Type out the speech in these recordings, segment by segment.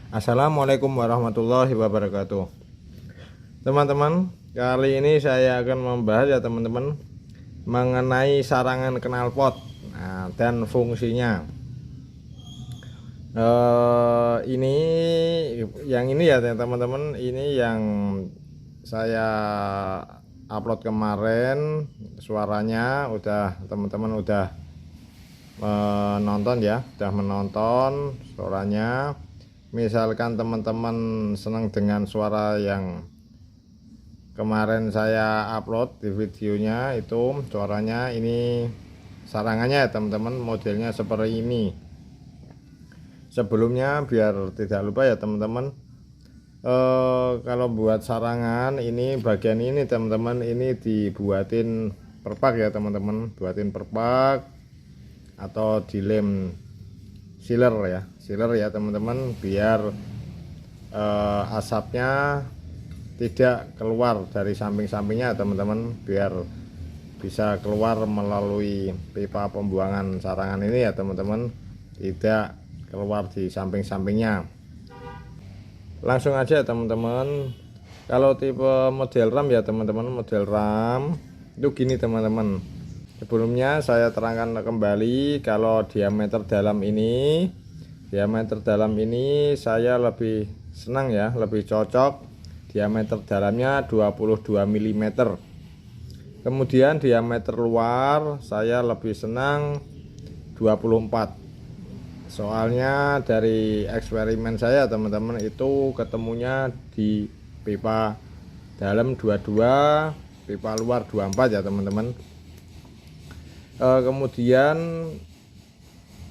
Assalamualaikum warahmatullahi wabarakatuh. Teman-teman, kali ini saya akan membahas ya teman-teman mengenai sarangan knalpot dan fungsinya. Ini ya teman-teman, ini yang saya upload kemarin, suaranya udah teman-teman udah menonton ya, udah menonton suaranya. Misalkan teman-teman senang dengan suara yang kemarin saya upload di videonya, itu suaranya ini sarangannya ya teman-teman, modelnya seperti ini. Sebelumnya biar tidak lupa ya teman-teman, kalau buat sarangan ini bagian ini teman-teman, ini dibuatin perpak ya teman-teman, buatin perpak atau dilem sealer ya teman-teman, biar asapnya tidak keluar dari samping-sampingnya teman-teman, biar bisa keluar melalui pipa pembuangan sarangan ini ya teman-teman, tidak keluar di samping-sampingnya. Langsung aja teman-teman, kalau tipe model RAM ya teman-teman, model RAM itu gini teman-teman. Sebelumnya saya terangkan kembali, kalau diameter dalam ini saya lebih senang ya, lebih cocok diameter dalamnya 22 mm. Kemudian diameter luar saya lebih senang 24. Soalnya dari eksperimen saya teman-teman, itu ketemunya di pipa dalam 22, pipa luar 24 ya teman-teman. Kemudian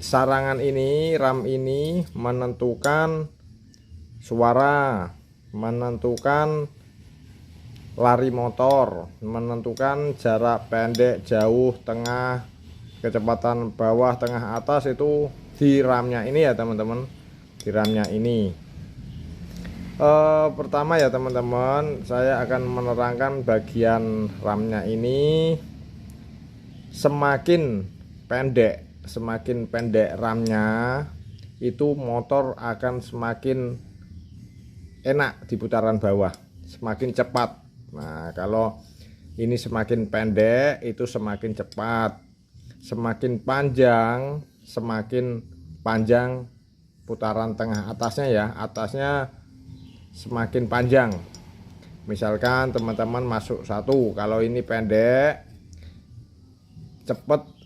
sarangan ini, RAM ini menentukan suara, menentukan lari motor, menentukan jarak pendek, jauh, tengah, kecepatan bawah, tengah, atas, itu di RAM-nya ini ya teman-teman, di RAM-nya ini. Pertama ya teman-teman, saya akan menerangkan bagian RAM-nya ini. Semakin pendek RAM-nya, itu motor akan semakin enak di putaran bawah, semakin cepat. Nah, kalau ini semakin pendek itu semakin cepat, semakin panjang putaran tengah atasnya ya, atasnya semakin panjang. Misalkan teman-teman masuk satu, kalau ini pendek,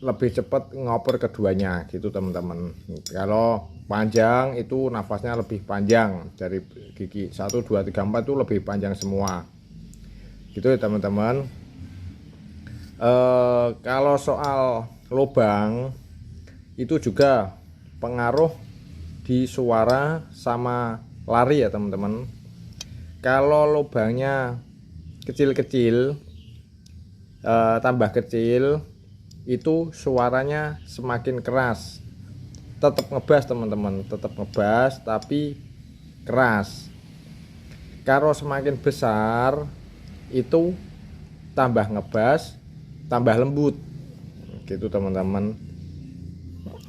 lebih cepat ngoper keduanya gitu teman-teman. Kalau panjang itu nafasnya lebih panjang, dari gigi 1 2 3 4 itu lebih panjang semua gitu ya teman-teman. Kalau soal lubang itu juga pengaruh di suara sama lari ya teman-teman. Kalau lubangnya kecil-kecil, tambah kecil, itu suaranya semakin keras. Tetap ngebas teman-teman, tetap ngebas tapi keras. Kalau semakin besar itu tambah ngebas, tambah lembut gitu teman-teman.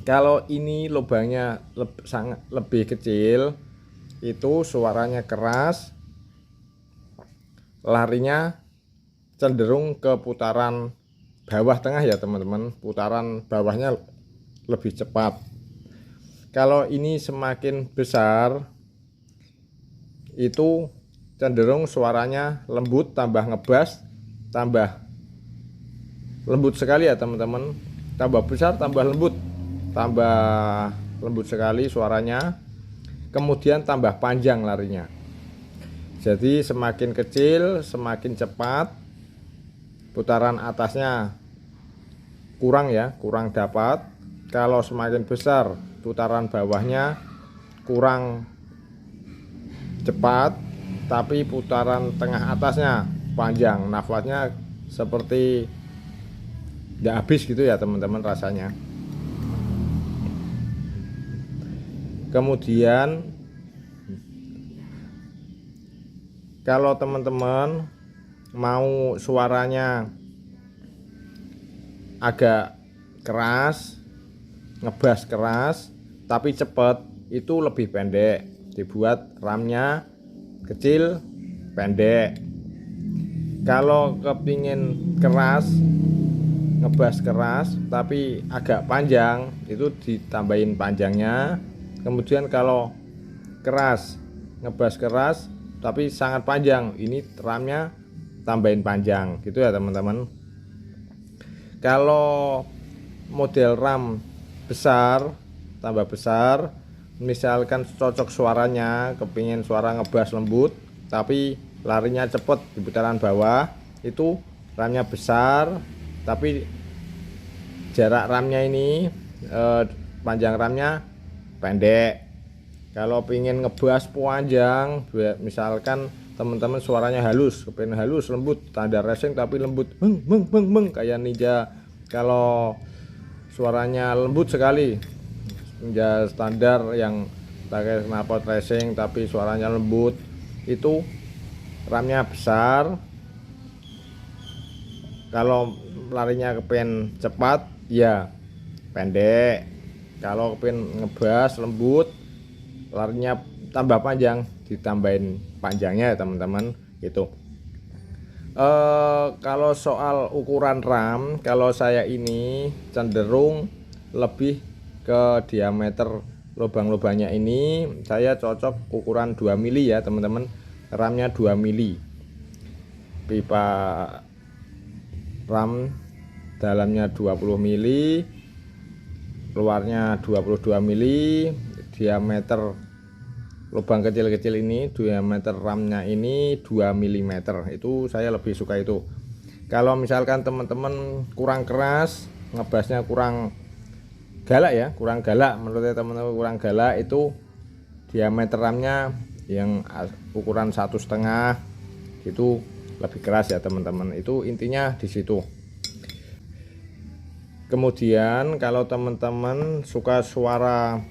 Kalau ini lubangnya sangat lebih kecil, itu suaranya keras, larinya cenderung ke putaran bawah tengah ya teman-teman, putaran bawahnya lebih cepat. Kalau ini semakin besar, itu cenderung suaranya lembut, tambah ngebas, tambah lembut sekali ya teman-teman. Tambah besar tambah lembut sekali suaranya. Kemudian tambah panjang larinya. Jadi semakin kecil semakin cepat, putaran atasnya kurang dapat. Kalau semakin besar, putaran bawahnya kurang cepat, tapi putaran tengah atasnya panjang, nafasnya seperti nggak habis gitu ya teman-teman rasanya. Kemudian kalau teman-teman mau suaranya agak keras, ngebas keras tapi cepat, itu lebih pendek. dibuat RAM-nya kecil pendek. Kalau kepingin keras, ngebas keras tapi agak panjang, itu ditambahin panjangnya. Kemudian kalau keras, ngebas keras tapi sangat panjang, ini RAM-nya tambahin panjang gitu ya teman-teman. Kalau model RAM besar, tambah besar, misalkan cocok suaranya, kepingin suara ngebas lembut tapi larinya cepet di putaran bawah, itu RAM-nya besar tapi jarak RAM-nya ini panjang RAM-nya pendek. Kalau pingin ngebas panjang, misalkan teman-teman suaranya halus, kepingin halus lembut, standar racing tapi lembut, beng kayak Ninja. Kalau suaranya lembut sekali, Ninja standar yang pakai knalpot racing tapi suaranya lembut, itu RAM-nya besar. Kalau larinya kepengen cepat ya pendek. Kalau kepengen ngebas lembut, larinya tambah panjang, ditambahin panjangnya ya teman-teman gitu. Kalau soal ukuran RAM, kalau saya ini cenderung lebih ke diameter lubang-lubangnya ini saya cocok ukuran 2 mili ya teman-teman. RAM-nya 2 mili, pipa RAM dalamnya 20 mili, luarnya 22 mili, diameter lubang kecil-kecil ini, diameter RAM-nya ini 2 mm. Itu saya lebih suka itu. Kalau misalkan teman-teman kurang keras, ngebasnya kurang galak ya, kurang galak, menurut teman-teman kurang galak, itu diameter RAM-nya yang ukuran 1,5 itu lebih keras ya teman-teman. Itu intinya di situ. Kemudian kalau teman-teman suka suara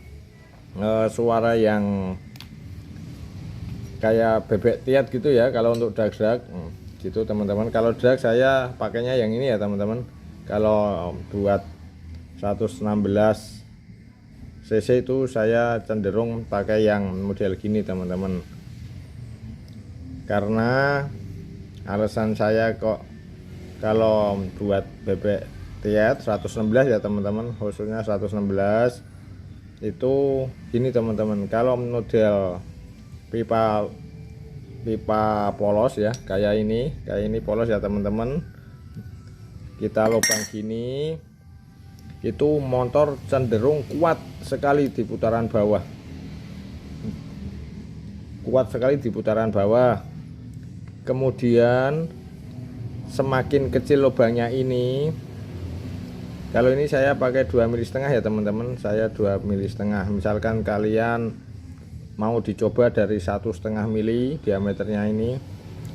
yang kayak bebek tiat gitu ya, kalau untuk drag gitu teman-teman. Kalau drag saya pakainya yang ini ya teman-teman. Kalau buat 116 cc itu saya cenderung pakai yang model gini teman-teman, karena alasan saya kok kalau buat bebek tiat 116 ya teman-teman, khususnya 116 itu gini teman-teman. Kalau model pipa polos ya, kayak ini polos ya teman-teman, kita lubang gini, itu motor cenderung kuat sekali di putaran bawah, kemudian semakin kecil lubangnya ini, kalau ini saya pakai 2,5 mm ya teman-teman, saya 2,5 mm. Misalkan kalian mau dicoba dari 1,5 mm diameternya ini,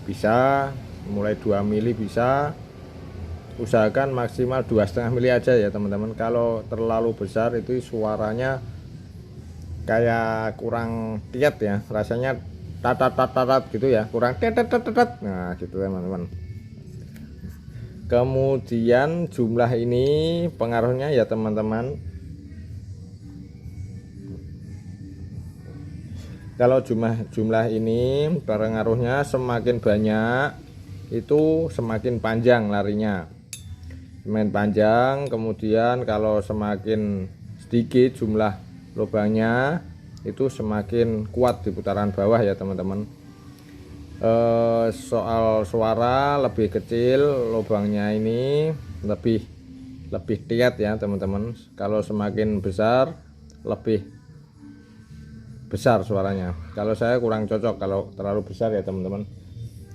bisa mulai 2 mm, bisa usahakan maksimal 2,5 mm aja ya teman-teman. Kalau terlalu besar itu suaranya kayak kurang tiat ya, rasanya tatat gitu ya, kurang tetet. Nah gitu teman-teman. Kemudian jumlah ini pengaruhnya ya teman-teman. Kalau jumlah ini pengaruhnya semakin banyak itu semakin panjang larinya, semakin panjang. Kemudian kalau semakin sedikit jumlah lubangnya itu semakin kuat di putaran bawah ya teman-teman. Soal suara lebih kecil lubangnya ini lebih tiat ya teman-teman. Kalau semakin besar lebih besar suaranya. Kalau saya kurang cocok kalau terlalu besar ya teman-teman,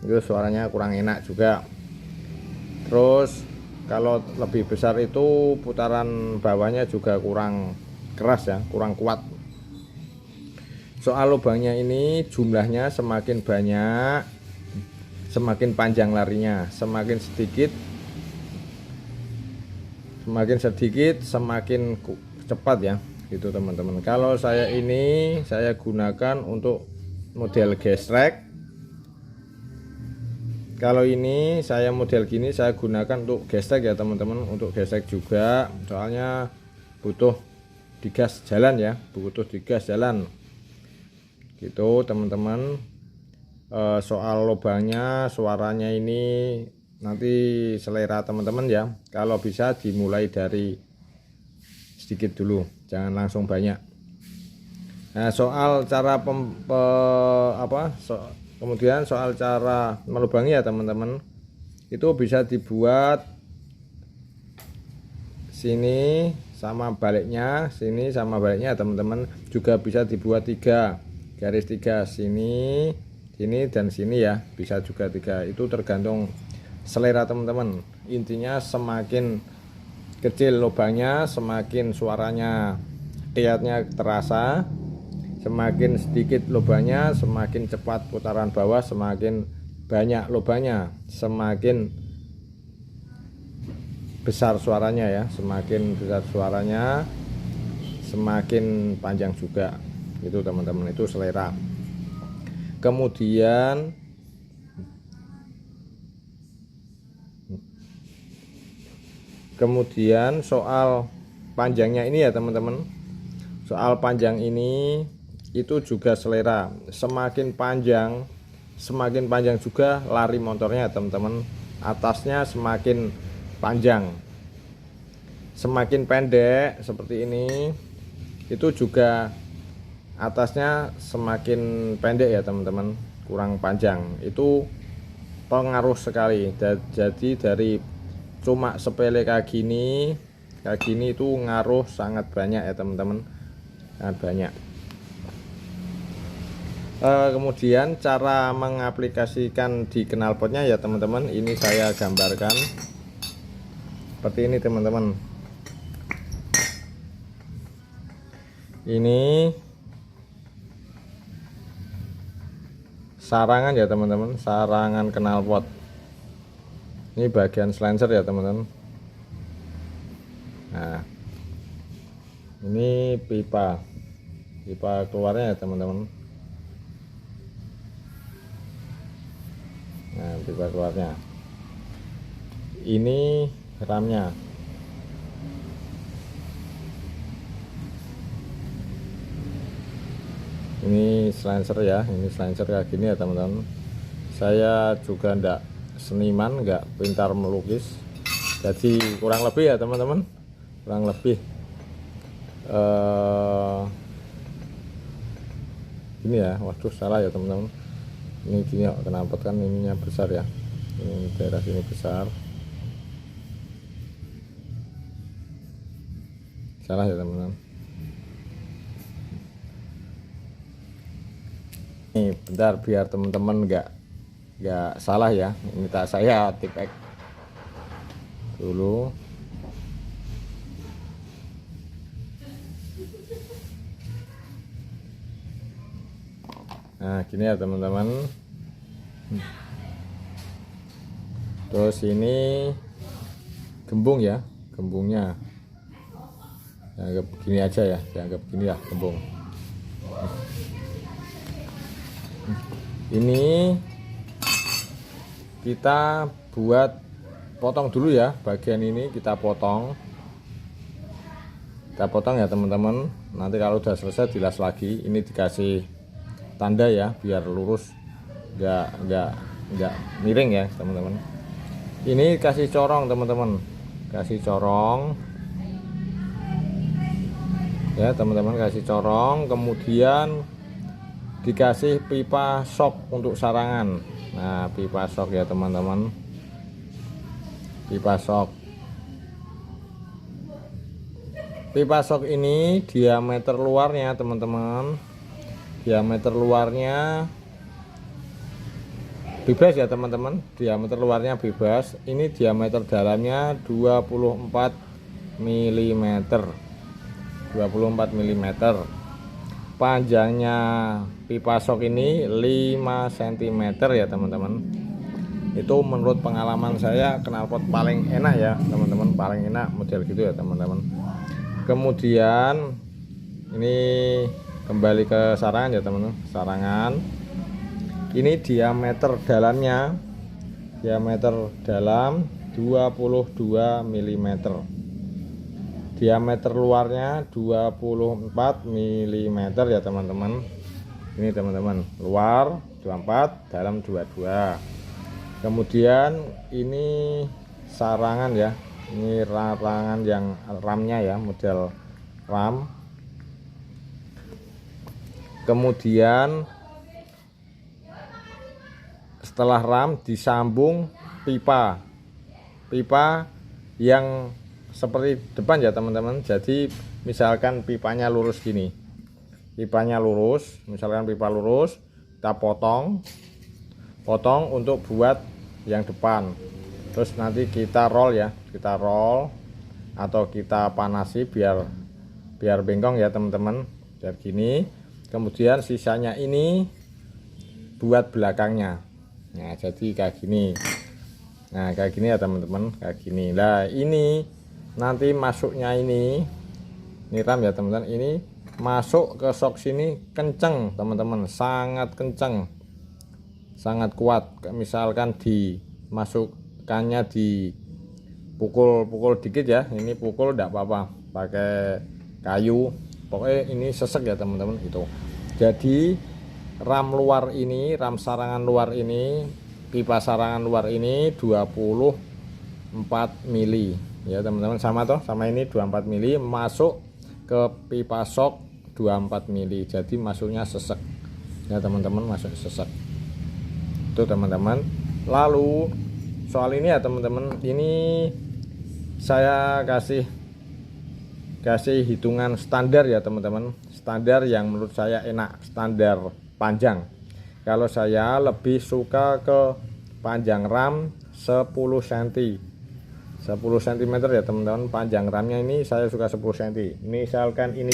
itu suaranya kurang enak juga. Terus kalau lebih besar itu putaran bawahnya juga kurang keras ya, kurang kuat. Soal lubangnya ini jumlahnya semakin banyak semakin panjang larinya, semakin sedikit semakin cepat ya gitu teman-teman. Kalau saya ini saya gunakan untuk model gesrek. Kalau ini saya model gini saya gunakan untuk gesrek ya teman-teman, untuk gesrek juga, soalnya butuh digas jalan ya, gitu teman-teman. Soal lubangnya, suaranya ini nanti selera teman-teman ya. Kalau bisa dimulai dari sedikit dulu, jangan langsung banyak. Nah, soal cara kemudian soal cara melubangi ya teman-teman, itu bisa dibuat sini sama baliknya, sini sama baliknya teman-teman. Juga bisa dibuat 3 garis 3, sini, sini dan sini ya, bisa juga 3. Itu tergantung selera teman-teman. Intinya semakin kecil lubangnya, semakin suaranya kiatnya terasa. Semakin sedikit lubangnya, semakin cepat putaran bawah. Semakin banyak lubangnya, semakin besar suaranya ya. Semakin besar suaranya, semakin panjang juga. Itu teman-teman, itu selera. Kemudian soal panjangnya ini ya teman-teman. Soal panjang ini itu juga selera. Semakin panjang juga lari motornya teman-teman. Atasnya semakin panjang. Semakin pendek seperti ini, itu juga atasnya semakin pendek ya teman-teman, kurang panjang. Itu pengaruh sekali. Jadi dari cuma sepele kayak gini itu ngaruh sangat banyak ya teman-teman, sangat banyak. Kemudian cara mengaplikasikan di knalpotnya ya teman-teman, ini saya gambarkan seperti ini teman-teman. Ini sarangan ya teman-teman, sarangan knalpot. Ini bagian silencer ya teman-teman. Nah, ini pipa keluarnya ya teman-teman. Nah, pipa keluarnya. Ini ramnya. Ini silencer ya, ini silencer kayak gini ya teman-teman. Saya juga ndak seniman, nggak pintar melukis, jadi kurang lebih ya teman-teman, kurang lebih ini ya. Waduh, salah ya teman-teman. Ini gini ya, knalpot kan ininya besar ya, ini daerah sini besar, salah ya teman-teman. Ini bentar biar teman-teman nggak salah ya, ini tak saya tipek dulu. Nah gini ya teman-teman. Terus ini gembung ya, gembungnya dianggap gini aja ya, dianggap gini ya gembung. Ini kita buat potong dulu ya, bagian ini kita potong ya teman-teman. Nanti kalau udah selesai dilas lagi. Ini dikasih tanda ya biar lurus, nggak miring ya teman-teman. Ini kasih corong teman-teman, kasih corong ya teman-teman, kasih corong. Kemudian dikasih pipa shock untuk sarangan. Nah, pipa shock ya teman-teman, pipa shock. Pipa shock ini diameter luarnya teman-teman, diameter luarnya bebas ya teman-teman, diameter luarnya bebas. Ini diameter dalamnya 24 mm, 24 mm. Panjangnya pipa shock ini 5 cm ya teman-teman. Itu menurut pengalaman saya knalpot paling enak ya teman-teman, paling enak model gitu ya teman-teman. Kemudian ini kembali ke sarangan ya teman-teman. Sarangan ini diameter dalamnya, diameter dalam 22 mm, diameter luarnya 24 mm ya teman-teman. Ini teman-teman, luar 24, dalam 22. Kemudian ini sarangan ya, ini sarangan yang RAM-nya ya, model RAM. Kemudian setelah RAM disambung pipa yang seperti depan ya teman-teman. Jadi misalkan pipanya lurus gini, misalkan pipa lurus, kita potong untuk buat yang depan. Terus nanti kita roll ya, atau kita panasi biar bengkong ya teman-teman, biar gini. Kemudian sisanya ini buat belakangnya. Nah jadi kayak gini. Nah kayak gini ya teman-teman, kayak gini. Nah ini nanti masuknya ini RAM ya teman-teman, ini masuk ke sok sini kenceng teman-teman, sangat kenceng, sangat kuat. Misalkan dimasukkannya di pukul dikit ya, ini pukul enggak apa-apa, pakai kayu, pokoknya ini sesek ya teman-teman itu. Jadi RAM luar ini, RAM sarangan luar ini, pipa sarangan luar ini 24 mili ya teman-teman, sama ini 24 mili masuk ke pipa sok 24 mili. Jadi masuknya sesek ya teman-teman, masuk sesek itu teman-teman. Lalu soal ini ya teman-teman, ini saya kasih hitungan standar ya teman-teman, standar yang menurut saya enak, standar panjang. Kalau saya lebih suka ke panjang RAM 10 cm 10 cm ya teman-teman, panjang RAM-nya ini saya suka 10 cm. Misalkan ini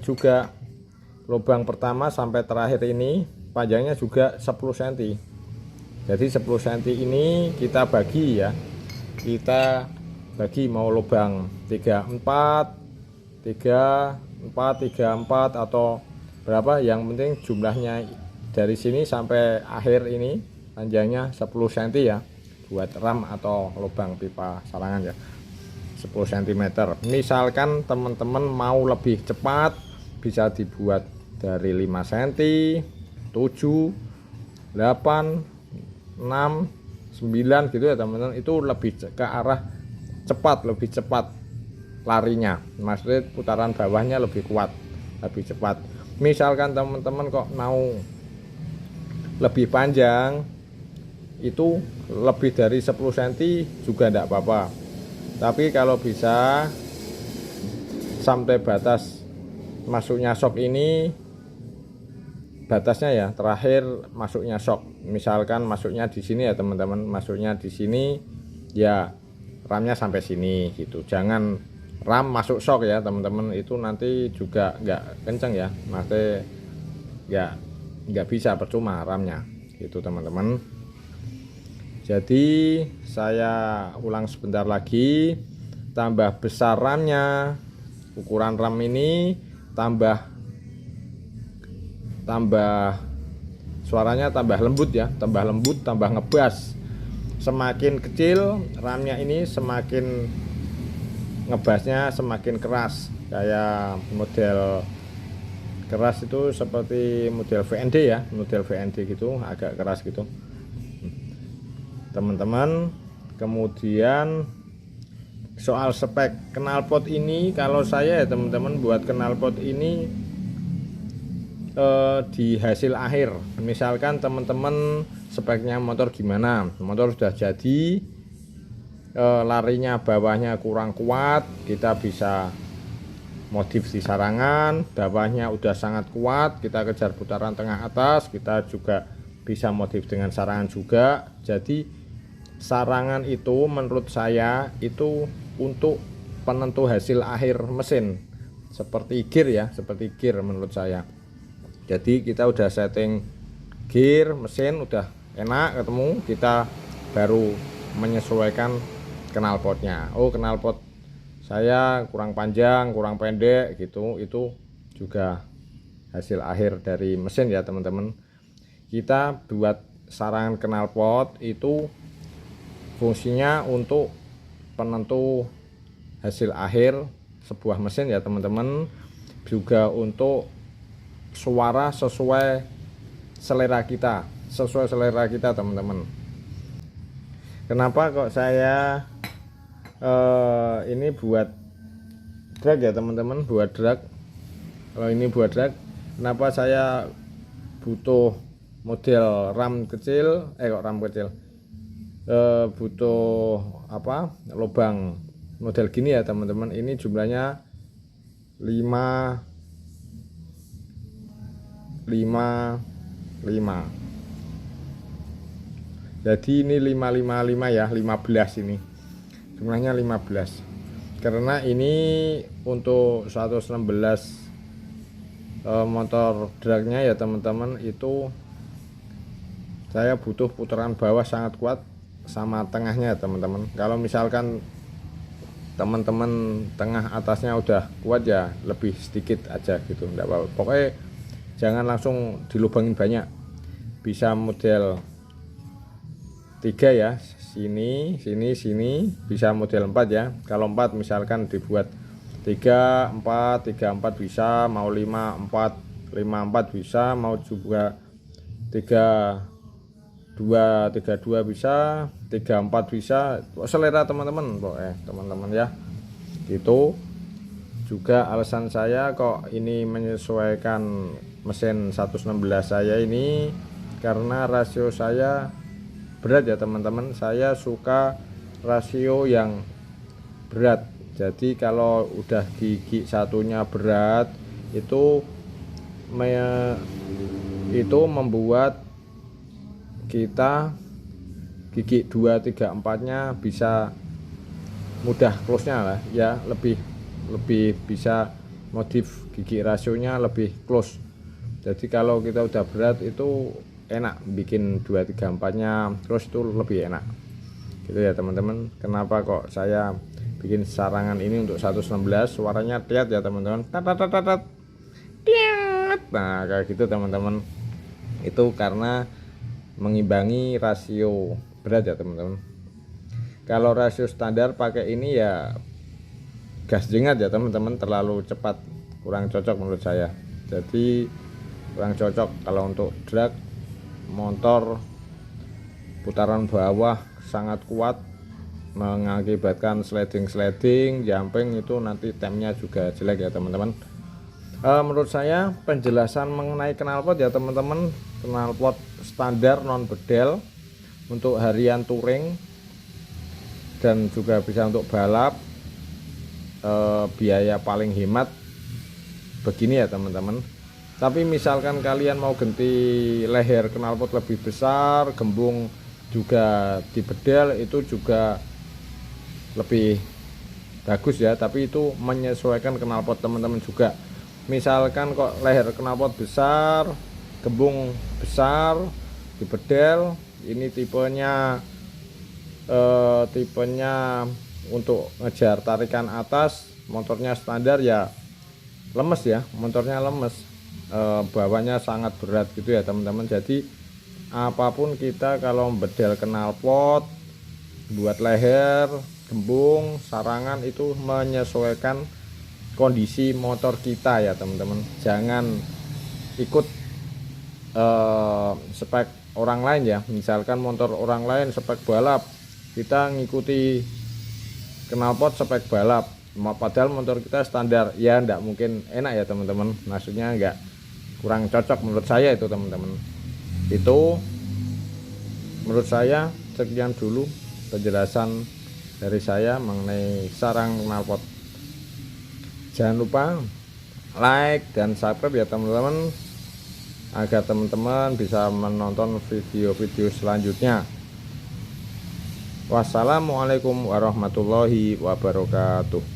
juga lubang pertama sampai terakhir ini panjangnya juga 10 cm. Jadi 10 cm ini kita bagi ya, kita bagi mau lubang 34 atau berapa, yang penting jumlahnya dari sini sampai akhir ini panjangnya 10 cm ya, buat RAM atau lubang pipa sarangan ya, 10 cm. Misalkan teman-teman mau lebih cepat, bisa dibuat dari 5 cm, 7, 8, 6, 9 gitu ya teman-teman. Itu lebih ke arah cepat, lebih cepat larinya, maksudnya putaran bawahnya lebih kuat, lebih cepat. Misalkan teman-teman kok mau lebih panjang, itu lebih dari 10 cm juga tidak apa-apa. Tapi kalau bisa sampai batas masuknya sok ini, batasnya ya terakhir masuknya sok. Misalkan masuknya di sini ya teman-teman, masuknya di sini ya RAM-nya sampai sini gitu. Jangan RAM masuk sok ya teman-teman, itu nanti juga nggak kenceng ya, maksudnya nggak bisa, percuma RAM-nya gitu teman-teman. Jadi saya ulang sebentar lagi, tambah besar RAM-nya, ukuran RAM ini tambah suaranya tambah lembut ya, tambah ngebas. Semakin kecil RAM-nya ini semakin ngebasnya semakin keras, kayak model keras itu seperti model VND ya, model VND gitu, agak keras gitu teman-teman. Kemudian soal spek knalpot ini, kalau saya ya teman-teman buat knalpot ini di hasil akhir. Misalkan teman-teman speknya motor gimana, motor sudah jadi, larinya bawahnya kurang kuat, kita bisa modif di sarangan. Bawahnya udah sangat kuat, kita kejar putaran tengah atas, kita juga bisa modif dengan sarangan juga. Jadi sarangan itu menurut saya itu untuk penentu hasil akhir mesin, seperti gear ya, seperti gear menurut saya. Jadi kita udah setting gear mesin udah enak ketemu, kita baru menyesuaikan knalpotnya. Oh knalpot saya kurang panjang, kurang pendek gitu, itu juga hasil akhir dari mesin ya teman-teman. Kita buat sarangan knalpot itu fungsinya untuk penentu hasil akhir sebuah mesin ya teman-teman, juga untuk suara sesuai selera kita teman-teman. Kenapa kok saya ini buat drag ya teman-teman, buat drag. Kalau ini buat drag, kenapa saya butuh model ram kecil, butuh apa, lubang model gini ya teman-teman. Ini jumlahnya 5 jadi ini 555 ya, 15 ini jumlahnya 15, karena ini untuk 116 motor dragnya ya teman-teman, itu saya butuh putaran bawah sangat kuat sama tengahnya ya teman-teman. Kalau misalkan teman-teman tengah atasnya udah kuat ya lebih sedikit aja gitu, enggak apa-apa. Pokoknya jangan langsung dilubangin banyak, bisa model 3 ya, sini bisa model 4 ya. Kalau 4 misalkan dibuat 3 4 bisa, mau 5 4 bisa, mau juga 32 bisa, 34 bisa, selera teman-teman teman-teman ya. Itu juga alasan saya kok ini menyesuaikan mesin 116 saya ini, karena rasio saya berat ya teman-teman. Saya suka rasio yang berat. Jadi kalau udah gigi satunya berat, itu membuat kita gigi 2 3 4 nya bisa mudah close nya lah ya, lebih bisa modif gigi rasionya lebih close. Jadi kalau kita udah berat itu enak bikin 2 3 4 nya close, itu lebih enak gitu ya teman-teman. Kenapa kok saya bikin sarangan ini untuk 116, suaranya tiat ya teman-teman, tat. Nah kayak gitu teman-teman, itu karena mengimbangi rasio berat ya teman-teman. Kalau rasio standar pakai ini ya gas jengat ya teman-teman, terlalu cepat, kurang cocok menurut saya. Jadi kurang cocok kalau untuk drag motor putaran bawah sangat kuat, mengakibatkan sliding jumping, itu nanti temnya juga jelek ya teman-teman. Menurut saya penjelasan mengenai knalpot ya teman-teman, knalpot standar non bedel untuk harian touring dan juga bisa untuk balap, biaya paling hemat begini ya teman-teman. Tapi misalkan kalian mau ganti leher knalpot lebih besar, gembung juga di bedel, itu juga lebih bagus ya, tapi itu menyesuaikan knalpot teman-teman juga. Misalkan kok leher knalpot besar, gembung besar di bedel, ini tipenya untuk ngejar tarikan atas, motornya standar ya lemes ya, motornya lemes, bawahnya sangat berat gitu ya teman-teman. Jadi apapun kita kalau bedel knalpot, buat leher, gembung, sarangan, itu menyesuaikan kondisi motor kita ya teman-teman. Jangan ikut spek orang lain ya. Misalkan motor orang lain spek balap, kita ngikuti knalpot spek balap, padahal motor kita standar, ya ndak mungkin enak ya teman-teman. Maksudnya nggak, kurang cocok menurut saya itu teman-teman. Itu menurut saya. Sekian dulu penjelasan dari saya mengenai sarang knalpot. Jangan lupa like dan subscribe ya teman-teman, agar teman-teman bisa menonton video-video selanjutnya. Wassalamualaikum warahmatullahi wabarakatuh.